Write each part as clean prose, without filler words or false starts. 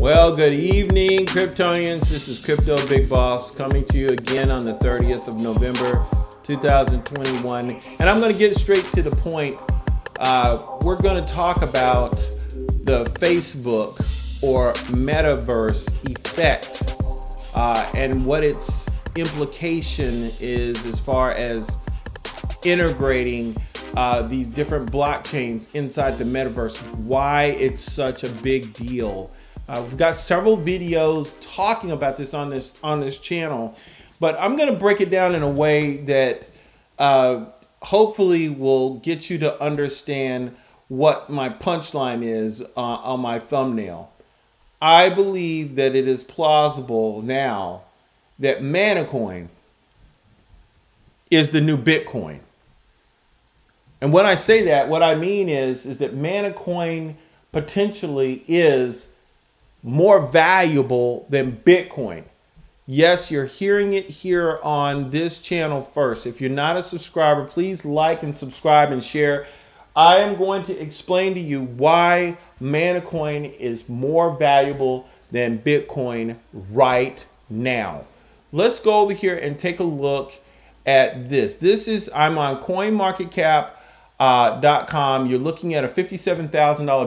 Well, good evening, Kryptonians. This is Crypto Big Boss coming to you again on the 30th of November, 2021. And I'm going to get straight to the point. We're going to talk about the Facebook or metaverse effect and what its implication is as far as integrating these different blockchains inside the metaverse, why it's such a big deal. We've got several videos talking about this on this channel, but I'm going to break it down in a way that hopefully will get you to understand what my punchline is on my thumbnail. I believe that it is plausible now that Manacoin is the new Bitcoin. And when I say that, what I mean is that Manacoin potentially is more valuable than Bitcoin. Yes, you're hearing it here on this channel first. If you're not a subscriber, please like and subscribe and share. I am going to explain to you why Manacoin is more valuable than Bitcoin right now. Let's go over here and take a look at this. I'm on coinmarketcap.com. You're looking at a $57,000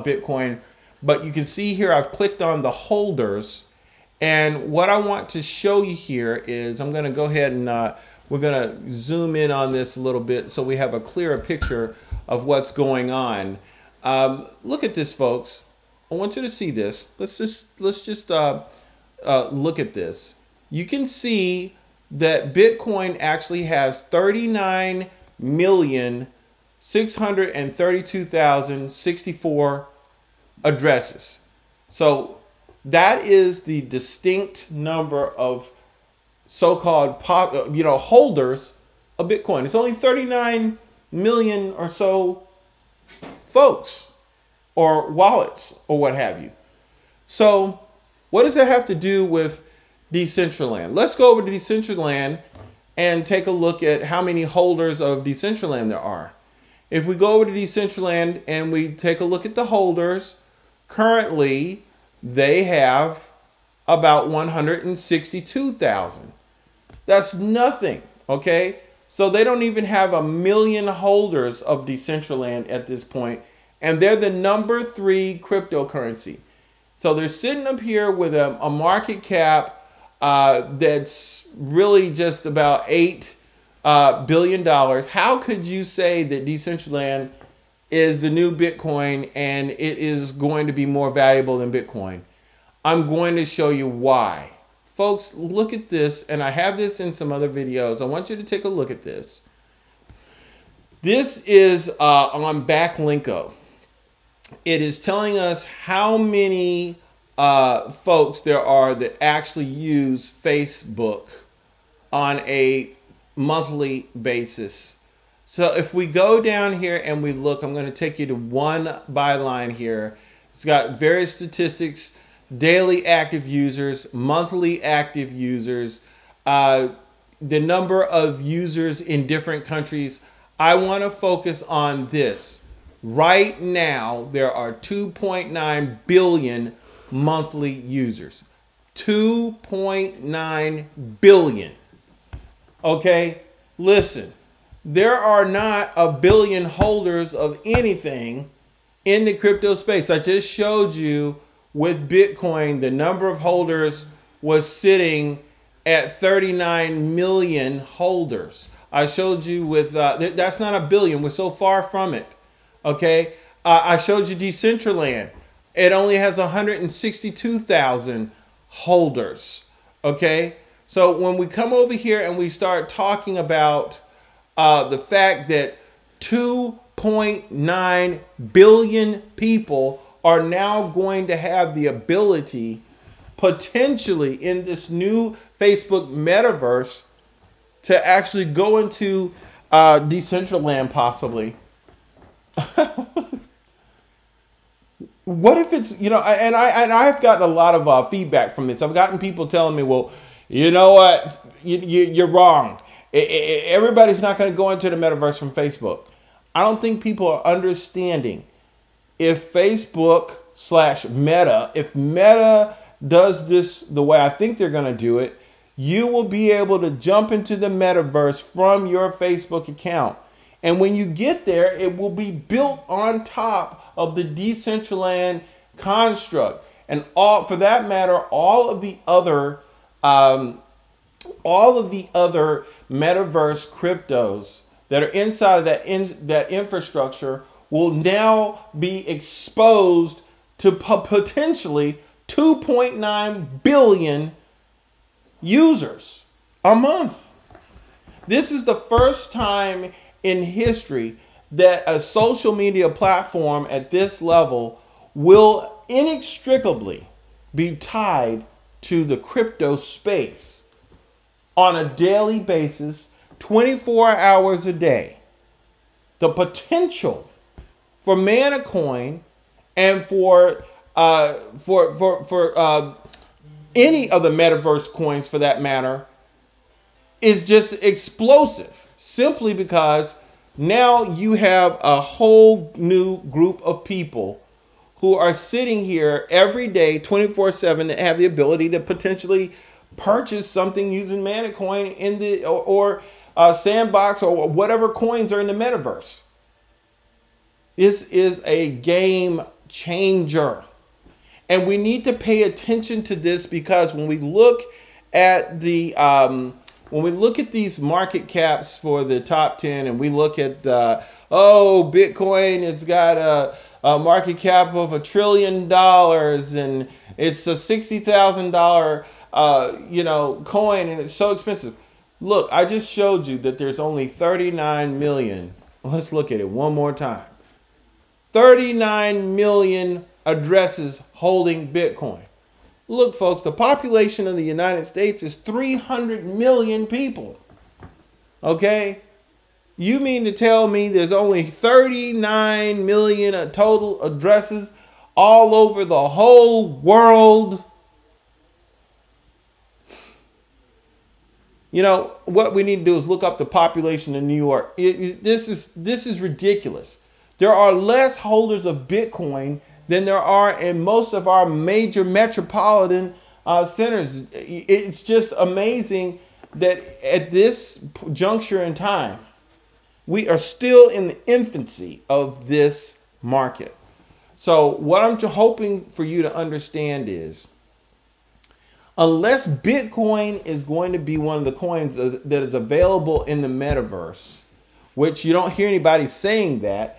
Bitcoin. But you can see here I've clicked on the holders, and what I want to show you here is I'm going to go ahead and we're going to zoom in on this a little bit so we have a clearer picture of what's going on. Look at this, folks. I want you to see this. Let's just look at this. You can see that Bitcoin actually has 39,632,064 addresses. So that is the distinct number of so-called holders of Bitcoin. It's only 39 million or so folks or wallets or what have you. So what does that have to do with Decentraland? Let's go over to Decentraland and take a look at how many holders of Decentraland there are. If we go over to Decentraland and we take a look at the holders, currently they have about 162,000. That's nothing, okay? So they don't even have 1 million holders of Decentraland at this point, and they're the #3 cryptocurrency. So they're sitting up here with a market cap that's really just about $8 billion. How could you say that Decentraland is the new Bitcoin and it is going to be more valuable than Bitcoin? I'm going to show you why. Folks, look at this, and I have this in some other videos. I want you to take a look at this. This is on Backlinko. It is telling us how many folks there are that actually use Facebook on a monthly basis. So if we go down here and we look, I'm going to take you to one byline here. It's got various statistics, daily active users, monthly active users, the number of users in different countries. I want to focus on this. Right now, there are 2.9 billion monthly users. 2.9 billion. Okay, listen. There are not 1 billion holders of anything in the crypto space. I just showed you with Bitcoin, the number of holders was sitting at 39 million holders. I showed you with, that's not 1 billion. We're so far from it. Okay. I showed you Decentraland. It only has 162,000 holders. Okay. So when we come over here and we start talking about the fact that 2.9 billion people are now going to have the ability, potentially in this new Facebook metaverse, to actually go into Decentraland possibly. What if it's, and I've gotten a lot of feedback from this. I've gotten people telling me, well, you know what, you're wrong. Everybody's not going to go into the metaverse from Facebook. I don't think people are understanding if Facebook / Meta, if Meta does this the way I think they're going to do it, you will be able to jump into the metaverse from your Facebook account. And when you get there, it will be built on top of the Decentraland construct. And all, for that matter, all of the other metaverse cryptos that are inside of that infrastructure will now be exposed to potentially 2.9 billion users a month. This is the first time in history that a social media platform at this level will inextricably be tied to the crypto space on a daily basis, 24 hours a day. The potential for Mana Coin and for any of the metaverse coins for that matter is just explosive, simply because now you have a whole new group of people who are sitting here every day 24/7 that have the ability to potentially purchase something using Mana Coin in the or Sandbox or whatever coins are in the metaverse. This is a game changer. And we need to pay attention to this, because when we look at the these market caps for the top 10, and we look at Bitcoin, it's got a market cap of $1 trillion, and it's a $60,000 coin, and it's so expensive. Look, I just showed you that there's only 39 million. Let's look at it one more time. 39 million addresses holding Bitcoin. Look, folks, the population of the United States is 300 million people. Okay? You mean to tell me there's only 39 million total addresses all over the whole world? You know, what we need to do is look up the population in New York. This is ridiculous. There are less holders of Bitcoin than there are in most of our major metropolitan centers. It's just amazing that at this juncture in time, we are still in the infancy of this market. So what I'm hoping for you to understand is, unless Bitcoin is going to be one of the coins that is available in the metaverse, which you don't hear anybody saying that,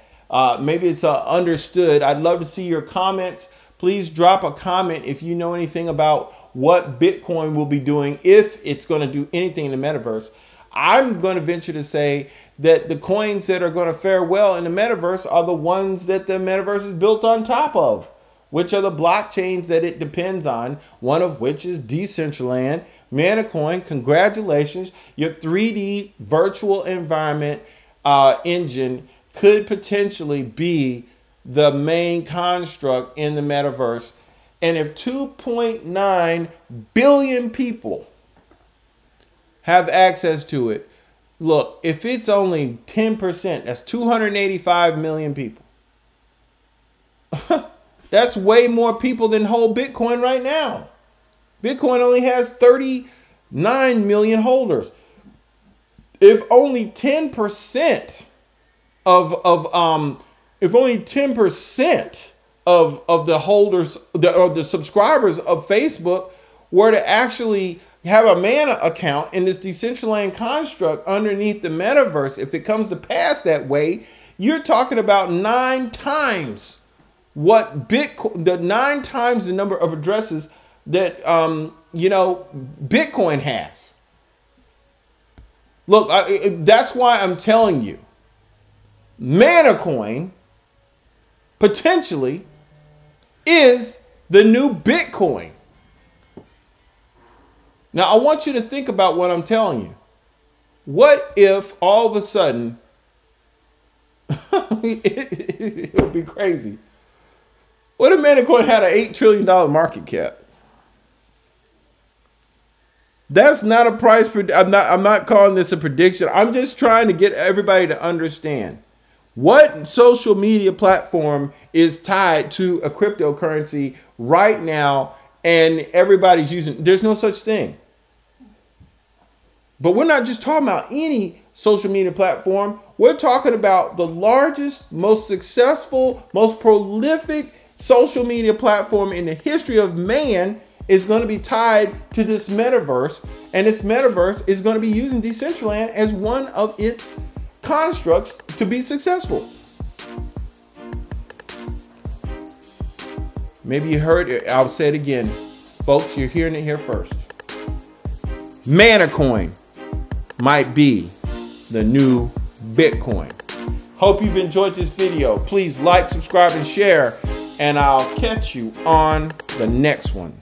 maybe it's understood. I'd love to see your comments. Please drop a comment if you know anything about what Bitcoin will be doing, if it's going to do anything in the metaverse. I'm going to venture to say that the coins that are going to fare well in the metaverse are the ones that the metaverse is built on top of, which are the blockchains that it depends on, one of which is Decentraland. Mana Coin, congratulations. Your 3D virtual environment engine could potentially be the main construct in the metaverse. And if 2.9 billion people have access to it, look, if it's only 10%, that's 285 million people. That's way more people than hold Bitcoin right now. Bitcoin only has 39 million holders. If only 10% of the holders or the subscribers of Facebook were to actually have a Mana account in this Decentraland construct underneath the metaverse, if it comes to pass that way, you're talking about 9 times what Bitcoin, 9 times the number of addresses that Bitcoin has. Look, that's why I'm telling you, Mana Coin potentially is the new Bitcoin. Now, I want you to think about what I'm telling you. What if all of a sudden, it would be crazy. What if Mana Coin had an $8 trillion market cap? That's not a price. I'm not calling this a prediction. I'm just trying to get everybody to understand what social media platform is tied to a cryptocurrency right now and everybody's using, there's no such thing. But we're not just talking about any social media platform. We're talking about the largest, most successful, most prolific social media platform in the history of man is going to be tied to this metaverse. And this metaverse is going to be using Decentraland as one of its constructs to be successful. Maybe you heard it. I'll say it again. Folks, you're hearing it here first. Manacoin might be the new Bitcoin. Hope you've enjoyed this video. Please like, subscribe, and share. And I'll catch you on the next one.